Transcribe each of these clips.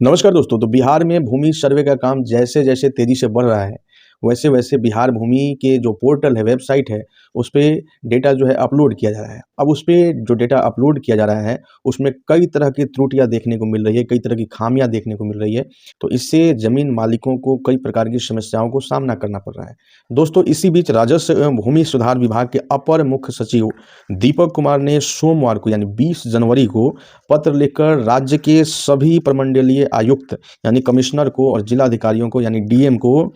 नमस्कार दोस्तों। तो बिहार में भूमि सर्वे का काम जैसे-जैसे तेज़ी से बढ़ रहा है, वैसे-वैसे बिहार भूमि के जो पोर्टल है, वेबसाइट है, उस पे डेटा जो है अपलोड किया जा रहा है। अब उस पे जो डेटा अपलोड किया जा रहा है, उसमें कई तरह की त्रुटियाँ देखने को मिल रही है, कई तरह की खामियाँ देखने को मिल रही है। तो इससे ज़मीन मालिकों को कई प्रकार की समस्याओं को सामना करना पड़ रहा है। दोस्तों, इसी बीच राजस्व एवं भूमि सुधार विभाग के अपर मुख्य सचिव दीपक कुमार ने सोमवार को यानी 20 जनवरी को पत्र लिखकर राज्य के सभी प्रमंडलीय आयुक्त यानी कमिश्नर को और जिलाधिकारियों को यानी डीएम को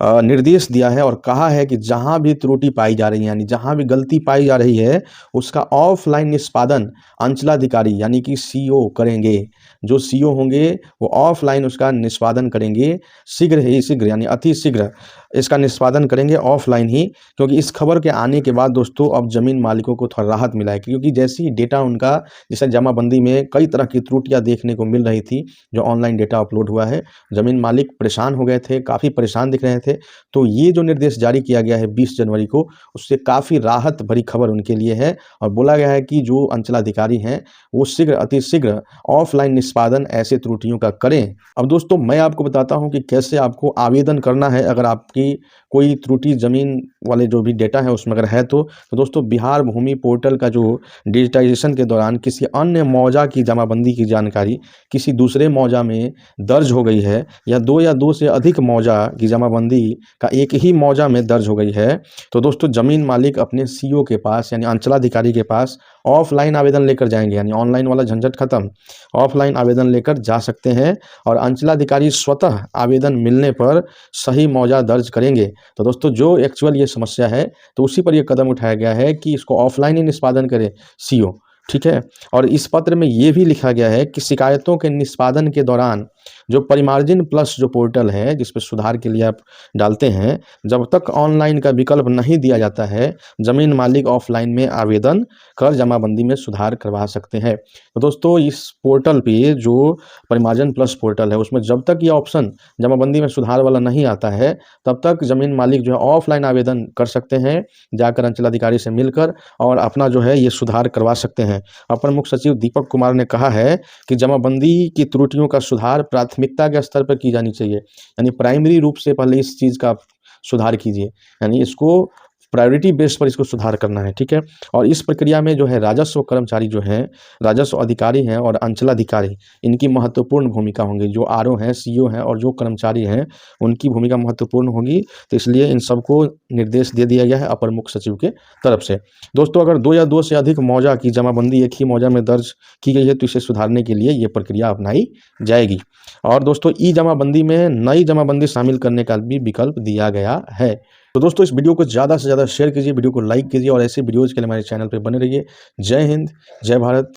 निर्देश दिया है और कहा है कि जहां भी त्रुटि पाई जा रही है यानी जहां भी गलती पाई जा रही है उसका ऑफलाइन निष्पादन अंचलाधिकारी यानी कि सीओ करेंगे। जो सीओ होंगे वो ऑफलाइन उसका निष्पादन करेंगे, शीघ्र ही शीघ्र यानी अति शीघ्र इसका निष्पादन करेंगे ऑफलाइन ही। क्योंकि इस खबर के आने के बाद दोस्तों अब ज़मीन मालिकों को थोड़ा राहत मिला है, क्योंकि जैसे ही डेटा उनका जैसे जमाबंदी में कई तरह की त्रुटियां देखने को मिल रही थी, जो ऑनलाइन डेटा अपलोड हुआ है, ज़मीन मालिक परेशान हो गए थे, काफ़ी परेशान दिख रहे थे। तो ये जो निर्देश जारी किया गया है 20 जनवरी को, उससे काफ़ी राहत भरी खबर उनके लिए है और बोला गया है कि जो अंचलाधिकारी हैं वो शीघ्र अति शीघ्र ऑफलाइन निष्पादन ऐसे त्रुटियों का करें। अब दोस्तों मैं आपको बताता हूं कि कैसे आपको आवेदन करना है अगर आपकी कोई त्रुटि ज़मीन वाले जो भी डेटा है उसमें अगर है तो दोस्तों बिहार भूमि पोर्टल का जो डिजिटाइजेशन के दौरान किसी अन्य मौजा की जमाबंदी की जानकारी किसी दूसरे मौजा में दर्ज हो गई है या दो से अधिक मौजा की जमाबंदी का एक ही मौजा में दर्ज हो गई है, तो दोस्तों ज़मीन मालिक अपने सीओ के पास यानी अंचलाधिकारी के पास ऑफलाइन आवेदन लेकर जाएंगे, यानी ऑनलाइन वाला झंझट खत्म। ऑफलाइन आवेदन लेकर जा सकते हैं और अंचलाधिकारी स्वतः आवेदन मिलने पर सही मौजा दर्ज करेंगे। तो दोस्तों जो एक्चुअल ये समस्या है तो उसी पर ये कदम उठाया गया है कि इसको ऑफलाइन ही निष्पादन करे सीओ, ठीक है। और इस पत्र में ये भी लिखा गया है कि शिकायतों के निष्पादन के दौरान जो परिमार्जिन प्लस जो पोर्टल है जिस पर सुधार के लिए आप डालते हैं, जब तक ऑनलाइन का विकल्प नहीं दिया जाता है, ज़मीन मालिक ऑफलाइन में आवेदन कर जमाबंदी में सुधार करवा सकते हैं। तो दोस्तों इस पोर्टल पे जो परिमार्जन प्लस पोर्टल है उसमें जब तक ये ऑप्शन जमाबंदी में सुधार वाला नहीं आता है, तब तक ज़मीन मालिक जो है ऑफलाइन आवेदन कर सकते हैं, जाकर अंचलाधिकारी से मिलकर और अपना जो है ये सुधार करवा सकते हैं। अपर मुख्य सचिव दीपक कुमार ने कहा है कि जमाबंदी की त्रुटियों का सुधार प्राथमिकता के स्तर पर की जानी चाहिए, यानी प्राइमरी रूप से पहले इस चीज़ का सुधार कीजिए, यानी इसको प्रायोरिटी बेस पर इसको सुधार करना है, ठीक है। और इस प्रक्रिया में जो है राजस्व कर्मचारी जो हैं, राजस्व अधिकारी हैं और अंचलाधिकारी, इनकी महत्वपूर्ण भूमिका होंगी। जो आरओ हैं, सीओ हैं और जो कर्मचारी हैं, उनकी भूमिका महत्वपूर्ण होगी। तो इसलिए इन सबको निर्देश दे दिया गया है अपर मुख्य सचिव के तरफ से। दोस्तों अगर 2 या 2 से अधिक मौजा की जमाबंदी एक ही मौजा में दर्ज की गई है तो इसे सुधारने के लिए ये प्रक्रिया अपनाई जाएगी। और दोस्तों ई जमाबंदी में नई जमाबंदी शामिल करने का भी विकल्प दिया गया है। तो दोस्तों इस वीडियो को ज़्यादा से ज़्यादा शेयर कीजिए, वीडियो को लाइक कीजिए और ऐसे वीडियोज़ के लिए हमारे चैनल पे बने रहिए। जय हिंद, जय भारत।